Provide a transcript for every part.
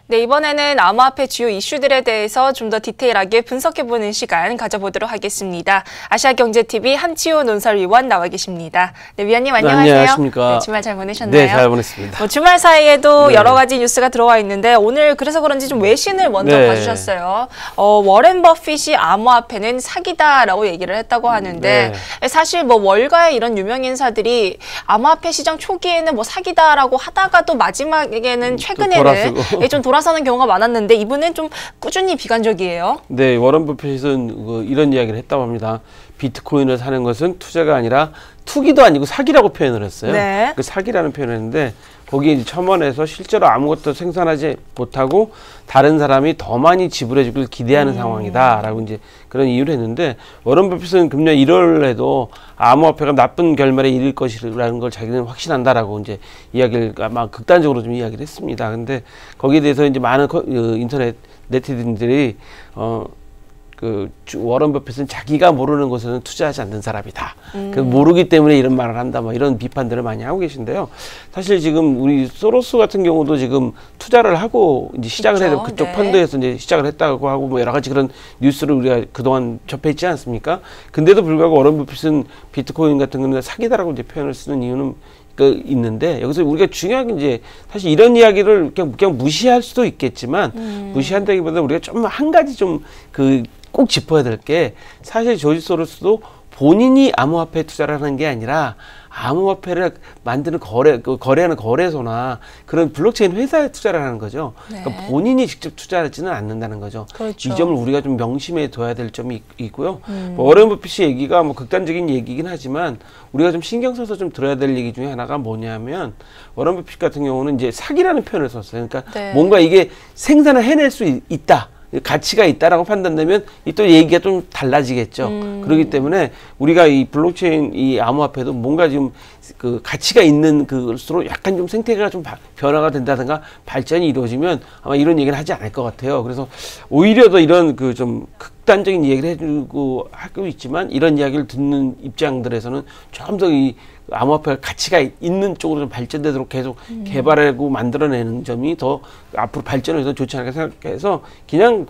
네, 이번에는 암호화폐 주요 이슈들에 대해서 좀 더 디테일하게 분석해보는 시간 가져보도록 하겠습니다. 아시아경제TV 한치호 논설위원 나와 계십니다. 네, 위원님 안녕하세요. 네, 안녕하십니까. 네, 주말 잘 보내셨나요? 네, 잘 보냈습니다. 주말 사이에도 여러 가지 뉴스가 들어와 있는데 오늘 그래서 그런지 좀 외신을 먼저 봐주셨어요. 워렌 버핏이 암호화폐는 사기다라고 얘기를 했다고 하는데 사실 뭐 월가의 이런 유명 인사들이 암호화폐 시장 초기에는 뭐 사기다라고 하다가도 마지막에는 최근에는 좀 돌아서는 경우가 많았는데 이분은 좀 꾸준히 비관적이에요. 네, 워런 버핏은 이런 이야기를 했다고 합니다. 비트코인을 사는 것은 투자가 아니라 투기도 아니고 사기라고 표현을 했어요. 네. 그 사기라는 표현을 했는데 거기에 이제 첨언해서 실제로 아무것도 생산하지 못하고 다른 사람이 더 많이 지불해 주길 기대하는 상황이다라고 이제 그런 이유를 했는데 워런 버핏은 금년 1월에도 암호화폐가 나쁜 결말에 이를 것이라는 걸 자기는 확신한다라고 이제 이야기를 아마 극단적으로 좀 이야기를 했습니다. 근데 거기에 대해서 이제 많은 인터넷 네티즌들이 워런 버핏은 자기가 모르는 것에는 투자하지 않는 사람이다. 모르기 때문에 이런 말을 한다. 뭐 이런 비판들을 많이 하고 계신데요. 사실 지금 우리 소로스 같은 경우도 지금 투자를 하고 이제 시작을 해야 되고 그쪽 펀드에서 이제 시작을 했다고 하고 뭐 여러 가지 그런 뉴스를 우리가 그동안 접했지 않습니까? 근데도 불구하고 워런 버핏은 비트코인 같은 경우는 사기다라고 이제 표현을 쓰는 이유는 있는데 여기서 우리가 중요한 게 이제 사실 이런 이야기를 그냥 무시할 수도 있겠지만 무시한다기보다 우리가 좀 한 가지 좀 꼭 짚어야 될 게 사실 조지 소로스도 본인이 암호화폐 투자를 하는 게 아니라 암호화폐를 만드는 거래하는 거래소나 그런 블록체인 회사에 투자를 하는 거죠. 그러니까 본인이 직접 투자하지는 않는다는 거죠. 그렇죠. 이 점을 우리가 좀 명심해 둬야 될 점이 있고요. 워런 버핏의 얘기가 뭐 극단적인 얘기긴 하지만 우리가 좀 신경 써서 좀 들어야 될 얘기 중에 하나가 뭐냐면 워런 버핏 같은 경우는 이제 사기라는 표현을 썼어요. 그러니까 뭔가 이게 생산을 해낼 수 있다. 가치가 있다라고 판단되면 또 얘기가 좀 달라지겠죠. 그렇기 때문에 우리가 이 블록체인 이 암호화폐도 뭔가 지금 가치가 있는 것으로 약간 좀 생태계가 좀 변화가 된다든가 발전이 이루어지면 아마 이런 얘기는 하지 않을 것 같아요. 그래서 오히려 더 이런 좀 극단적인 얘기를 해주고 하고 있지만 이런 이야기를 듣는 입장들에서는 좀 더 이 암호화폐가 가치가 있는 쪽으로 좀 발전되도록 계속 개발하고 만들어내는 점이 더 앞으로 발전을 해서 좋지 않을까 생각해서 그냥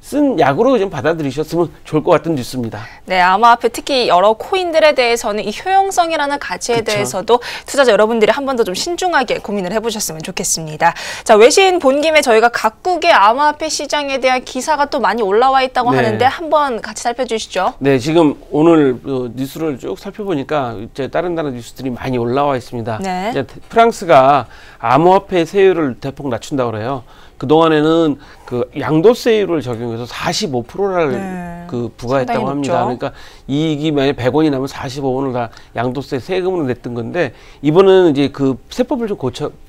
쓴 약으로 좀 받아들이셨으면 좋을 것 같은 뉴스입니다. 네, 암호화폐 특히 여러 코인들에 대해서는 이 효용성이라는 가치에 대해서도 투자자 여러분들이 한 번 더 좀 신중하게 고민을 해보셨으면 좋겠습니다. 자, 외신 본 김에 저희가 각국의 암호화폐 시장에 대한 기사가 또 많이 올라와 있다고 하는데 한번 같이 살펴주시죠. 네, 지금 오늘 뉴스를 쭉 살펴보니까 이제 다른 나라 뉴스들이 많이 올라와 있습니다. 이제 프랑스가 암호화폐 세율을 대폭 낮춘다고 그래요. 그동안에는 양도세율을 적용해서 45%를 부과했다고 합니다. 그러니까 이익이 만약에 100원이 나면 45원을 다 양도세 세금으로 냈던 건데 이번에는 이제 세법을 좀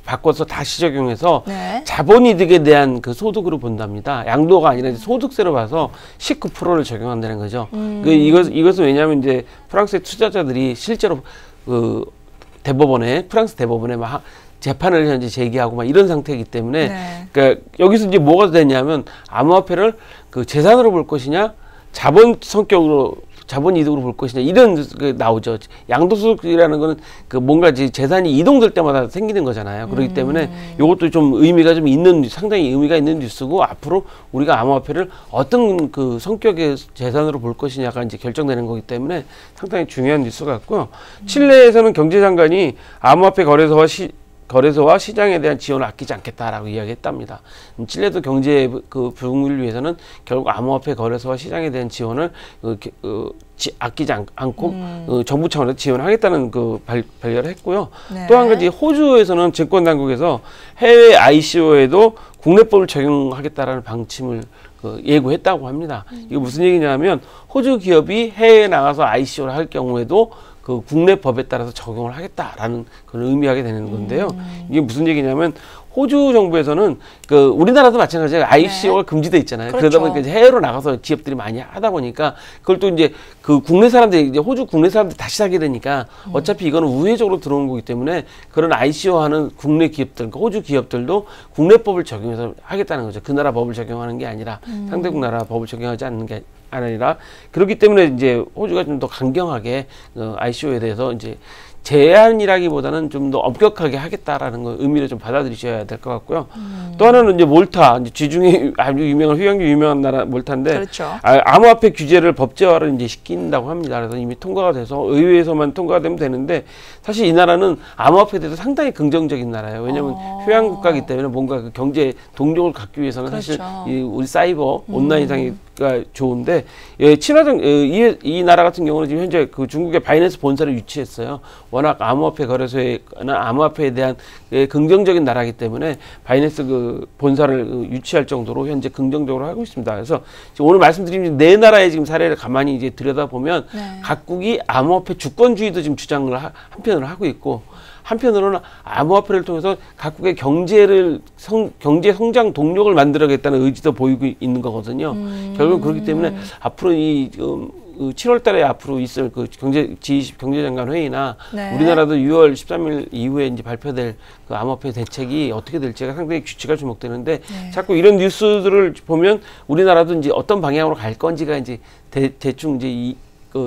바꿔서 다시 적용해서 자본이득에 대한 소득으로 본답니다. 양도가 아니라 이제 소득세로 봐서 19%를 적용한다는 거죠. 이것은 왜냐하면 이제 프랑스의 투자자들이 실제로 프랑스 대법원에 재판을 현재 제기하고 막 이런 상태이기 때문에 그러니까 여기서 이제 뭐가 되냐면 암호화폐를 재산으로 볼 것이냐 자본 성격으로 자본 이득으로 볼 것이냐 이런 나오죠. 양도소득이라는 거는 뭔가 재산이 이동될 때마다 생기는 거잖아요. 그렇기 때문에 이것도 좀 의미가 좀 있는 상당히 의미가 있는 뉴스고 앞으로 우리가 암호화폐를 어떤 성격의 재산으로 볼 것이냐가 이제 결정되는 거기 때문에 상당히 중요한 뉴스 같고요. 칠레에서는 경제장관이 암호화폐 거래소와 시장에 대한 지원을 아끼지 않겠다라고 이야기했답니다. 칠레도 경제 부흥을 위해서는 결국 암호화폐 거래소와 시장에 대한 지원을 아끼지 않고 정부 차원에서 지원하겠다는 발표를 했고요. 또 한 가지 호주에서는 증권 당국에서 해외 ICO에도 국내법을 적용하겠다라는 방침을 예고했다고 합니다. 이거 무슨 얘기냐면 호주 기업이 해외에 나가서 ICO를 할 경우에도 국내 법에 따라서 적용을 하겠다라는 그런 의미하게 되는 건데요. 이게 무슨 얘기냐면 호주 정부에서는 우리나라도 마찬가지로 ICO가 금지돼 있잖아요. 그러다 보니까 이제 해외로 나가서 기업들이 많이 하다 보니까 그걸 또 이제 국내 사람들이 이제 호주 국내 사람들이 다시 사게 되니까 어차피 이거는 우회적으로 들어온 거기 때문에 그런 ICO 하는 국내 기업들, 그러니까 호주 기업들도 국내법을 적용해서 하겠다는 거죠. 그 나라 법을 적용하는 게 아니라 상대국 나라 법을 적용하지 않는 게 아니라 그렇기 때문에 이제 호주가 좀 더 강경하게 ICO에 대해서 이제 제한이라기보다는 좀 더 엄격하게 하겠다라는 거 의미를 좀 받아들이셔야 될 것 같고요. 또 하나는 이제 몰타, 이제 지중해 아주 유명한 휴양지 유명한 나라 몰타인데 그렇죠. 암호화폐 규제를 법제화를 이제 시킨다고 합니다. 그래서 이미 통과가 돼서 의회에서만 통과가 되면 되는데 사실 이 나라는 암호화폐에 대해서 상당히 긍정적인 나라예요. 왜냐하면 휴양 국가이기 때문에 뭔가 그 경제 동력을 갖기 위해서는 그렇죠. 사실 우리 사이버 온라인상이 좋은데 친화적 이 나라 같은 경우는 지금 현재 그 중국의 바이낸스 본사를 유치했어요. 워낙 암호화폐 거래소나 암호화폐에 대한 긍정적인 나라이기 때문에 바이낸스 그 본사를 유치할 정도로 현재 긍정적으로 하고 있습니다. 그래서 지금 오늘 말씀드린 네 나라의 지금 사례를 가만히 이제 들여다보면 각국이 암호화폐 주권주의도 지금 주장을 한편으로 하고 있고 한편으로는 암호화폐를 통해서 각국의 경제 성장 동력을 만들어야겠다는 의지도 보이고 있는 거거든요. 결국 그렇기 때문에 앞으로 7월 달에 앞으로 있을 그 G20 경제장관 회의나 우리나라도 6월 13일 이후에 이제 발표될 그 암호화폐 대책이 어떻게 될지가 상당히 규칙가 주목되는데 자꾸 이런 뉴스들을 보면 우리나라도 이제 어떤 방향으로 갈 건지가 이제 대충 이제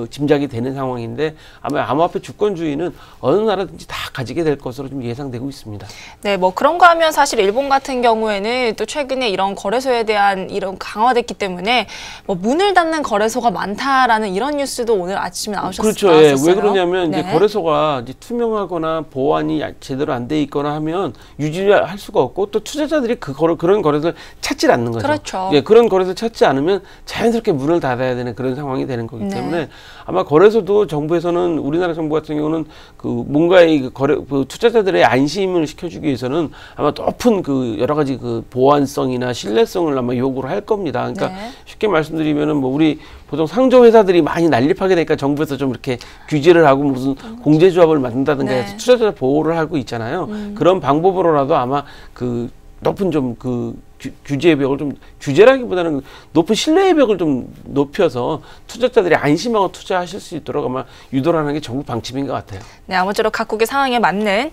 짐작이 되는 상황인데 아마 암호화폐 주권주의는 어느 나라든지 다 가지게 될 것으로 좀 예상되고 있습니다. 네, 뭐 그런 거 하면 사실 일본 같은 경우에는 또 최근에 이런 거래소에 대한 이런 강화됐기 때문에 뭐 문을 닫는 거래소가 많다라는 이런 뉴스도 오늘 아침에 나왔었어요. 그렇죠. 예. 왜 그러냐면 이제 거래소가 이제 투명하거나 보안이 제대로 안 돼 있거나 하면 유지할 수가 없고 또 투자자들이 그런 거래소를 찾질 않는 거죠. 그렇죠. 예, 그런 거래소를 찾지 않으면 자연스럽게 문을 닫아야 되는 그런 상황이 되는 거기 때문에 아마 거래소도 정부에서는 우리나라 정부 같은 경우는 그 뭔가의 그 투자자들의 안심을 시켜주기 위해서는 아마 높은 그 여러 가지 그 보안성이나 신뢰성을 아마 요구를 할 겁니다. 그러니까 쉽게 말씀드리면은 뭐 우리 보통 상조 회사들이 많이 난립하게 되니까 정부에서 좀 이렇게 규제를 하고 무슨 공제조합을 만든다든가 해서 투자자 보호를 하고 있잖아요. 그런 방법으로라도 아마 그 높은 좀 그 규제의 벽을 좀 규제라기보다는 높은 신뢰의 벽을 좀 높여서 투자자들이 안심하고 투자하실 수 있도록 아마 유도를 하는 게 정부 방침인 것 같아요. 네, 아무쪼록 각국의 상황에 맞는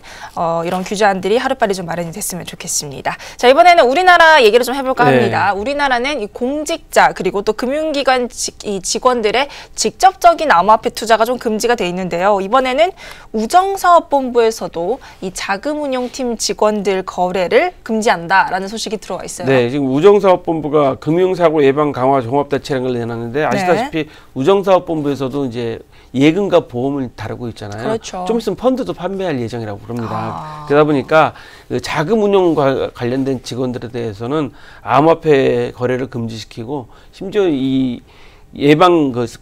이런 규제안들이 하루빨리 좀 마련이 됐으면 좋겠습니다. 자, 이번에는 우리나라 얘기를 좀 해볼까 합니다. 우리나라는 이 공직자 그리고 또 금융기관 이 직원들의 직접적인 암호화폐 투자가 좀 금지가 돼 있는데요. 이번에는 우정사업본부에서도 이 자금운용팀 직원들 거래를 금지한다라는 소식이 들어와 있습니다. 네, 지금 우정사업본부가 금융사고 예방 강화 종합대책을 내놨는데 아시다시피 우정사업본부에서도 이제 예금과 보험을 다루고 있잖아요. 그렇죠. 좀 있으면 펀드도 판매할 예정이라고 그럽니다. 그러다 보니까 그 자금 운용과 관련된 직원들에 대해서는 암호화폐 거래를 금지시키고 심지어 이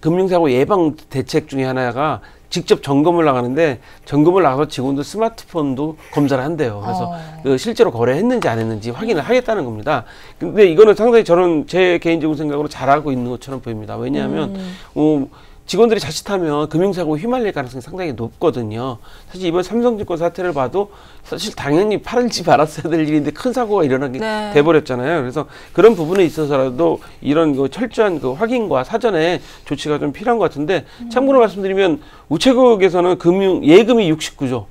금융사고 예방 대책 중에 하나가 직접 점검을 나가는데 점검을 나가서 직원들 스마트폰도 검사를 한대요. 그래서 그 실제로 거래했는지 안 했는지 확인을 하겠다는 겁니다. 근데 이거는 상당히 저는 제 개인적인 생각으로 잘하고 있는 것처럼 보입니다. 왜냐하면 직원들이 자칫하면 금융사고에 휘말릴 가능성이 상당히 높거든요. 사실 이번 삼성증권 사태를 봐도 사실 당연히 팔지 말았어야 될 일인데 큰 사고가 일어나게 돼버렸잖아요. 그래서 그런 부분에 있어서라도 이런 그 철저한 그 확인과 사전에 조치가 좀 필요한 것 같은데 참고로 말씀드리면 우체국에서는 예금이 69조,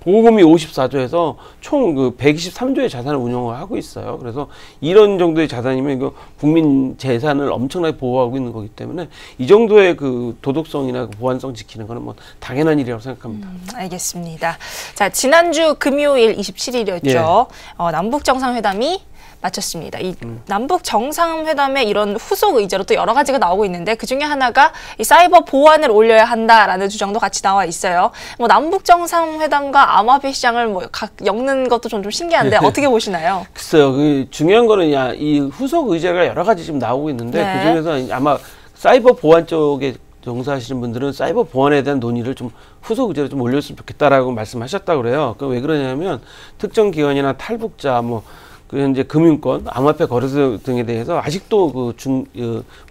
보험이 54조에서 총 그 123조의 자산을 운영을 하고 있어요. 그래서 이런 정도의 자산이면 이거 국민 재산을 엄청나게 보호하고 있는 거기 때문에 이 정도의 그 도덕성이나 그 보안성 지키는 거는 뭐 당연한 일이라고 생각합니다. 알겠습니다. 자, 지난주 금요일 27일이었죠. 남북 정상회담이 마쳤습니다. 이 남북 정상회담의 이런 후속 의제로 또 여러 가지가 나오고 있는데 그 중에 하나가 이 사이버 보안을 올려야 한다라는 주장도 같이 나와 있어요. 뭐 남북 정상회담과 암호화폐 시장을 뭐 엮는 것도 좀 신기한데 어떻게 보시나요? 글쎄요. 그 중요한 거는 이 후속 의제가 여러 가지 지금 나오고 있는데 그 중에서 아마 사이버 보안 쪽에 종사하시는 분들은 사이버 보안에 대한 논의를 좀 후속 의제로 좀 올렸으면 좋겠다라고 말씀하셨다고 그래요. 그 왜 그러냐면 특정 기관이나 탈북자 그 현재 금융권, 암호화폐 거래소 등에 대해서 아직도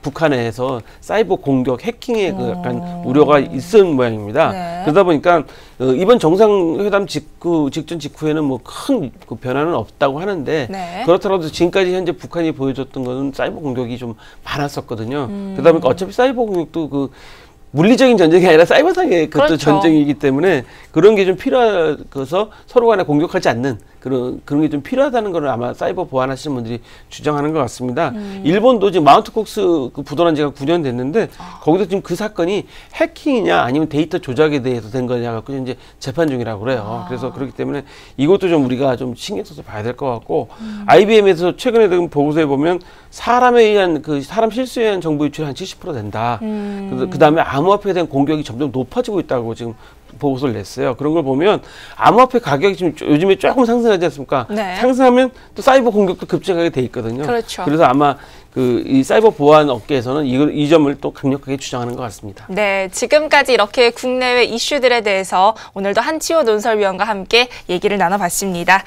북한에서 사이버 공격, 해킹의 그 약간 우려가 있은 모양입니다. 그러다 보니까 이번 정상회담 직전 직후에는 뭐 큰 그 변화는 없다고 하는데 그렇더라도 지금까지 현재 북한이 보여줬던 것은 사이버 공격이 좀 많았었거든요. 그러다 보니까 어차피 사이버 공격도 그 물리적인 전쟁이 아니라 사이버상의 그것도 전쟁이기 때문에 그런 게 좀 필요해서 서로 간에 공격하지 않는 그런 게 좀 필요하다는 걸 아마 사이버 보안하시는 분들이 주장하는 것 같습니다. 일본도 지금 마운트 콕스 그 부도난 지가 9년 됐는데 거기도 지금 그 사건이 해킹이냐 아니면 데이터 조작에 대해서 된 거냐 갖고 이제 재판 중이라고 그래요. 그래서 그렇기 때문에 이것도 좀 우리가 좀 신경 써서 봐야 될 것 같고 IBM에서 최근에 든 보고서에 보면 사람에 의한 그 사람 실수에 의한 정보 유출이 한 70% 된다. 그다음에 암호화폐에 대한 공격이 점점 높아지고 있다고 지금 보고서를 냈어요. 그런 걸 보면 암호화폐 가격이 지금 요즘에 조금 상승하지 않습니까? 네. 상승하면 또 사이버 공격도 급증하게 돼 있거든요. 그렇죠. 그래서 아마 이 사이버 보안 업계에서는 이 점을 또 강력하게 주장하는 것 같습니다. 네, 지금까지 이렇게 국내외 이슈들에 대해서 오늘도 한치호 논설위원과 함께 얘기를 나눠봤습니다.